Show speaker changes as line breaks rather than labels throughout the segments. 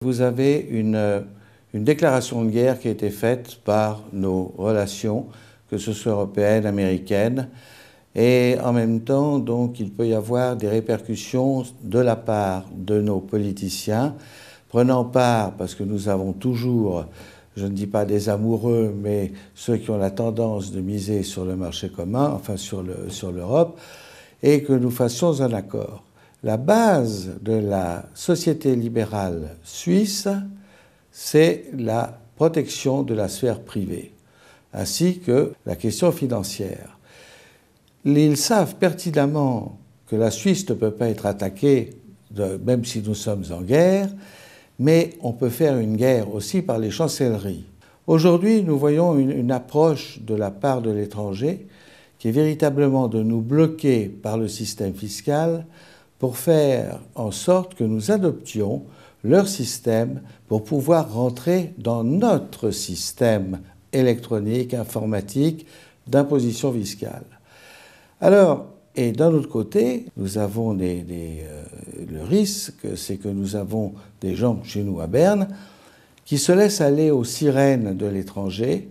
Vous avez une déclaration de guerre qui a été faite par nos relations, que ce soit européennes, américaines, et en même temps, donc, il peut y avoir des répercussions de la part de nos politiciens, prenant part, parce que nous avons toujours, je ne dis pas des amoureux, mais ceux qui ont la tendance de miser sur le marché commun, enfin sur l'Europe, et que nous fassions un accord. La base de la société libérale suisse, c'est la protection de la sphère privée, ainsi que la question financière. Ils savent pertinemment que la Suisse ne peut pas être attaquée, même si nous sommes en guerre, mais on peut faire une guerre aussi par les chancelleries. Aujourd'hui, nous voyons une approche de la part de l'étranger qui est véritablement de nous bloquer par le système fiscal pour faire en sorte que nous adoptions leur système pour pouvoir rentrer dans notre système électronique, informatique, d'imposition fiscale. Alors, et d'un autre côté, nous avons le risque, c'est que nous avons des gens chez nous à Berne qui se laissent aller aux sirènes de l'étranger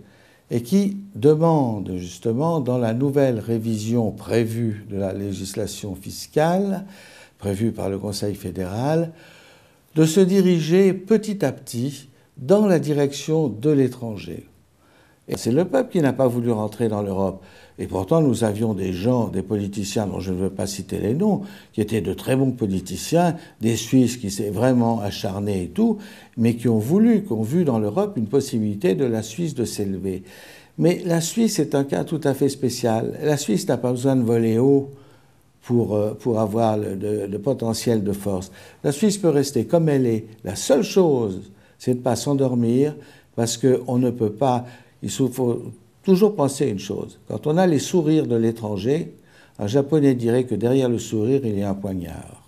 et qui demandent justement, dans la nouvelle révision prévue de la législation fiscale, prévue par le Conseil fédéral, de se diriger petit à petit dans la direction de l'étranger. Et c'est le peuple qui n'a pas voulu rentrer dans l'Europe. Et pourtant, nous avions des gens, des politiciens, dont je ne veux pas citer les noms, qui étaient de très bons politiciens, des Suisses qui s'est vraiment acharnés et tout, mais qui ont vu dans l'Europe une possibilité de la Suisse de s'élever. Mais la Suisse est un cas tout à fait spécial. La Suisse n'a pas besoin de voler haut pour avoir le potentiel de force. La Suisse peut rester comme elle est. La seule chose, c'est de ne pas s'endormir, parce qu'on ne peut pas... Il faut toujours penser à une chose. Quand on a les sourires de l'étranger, un Japonais dirait que derrière le sourire, il y a un poignard.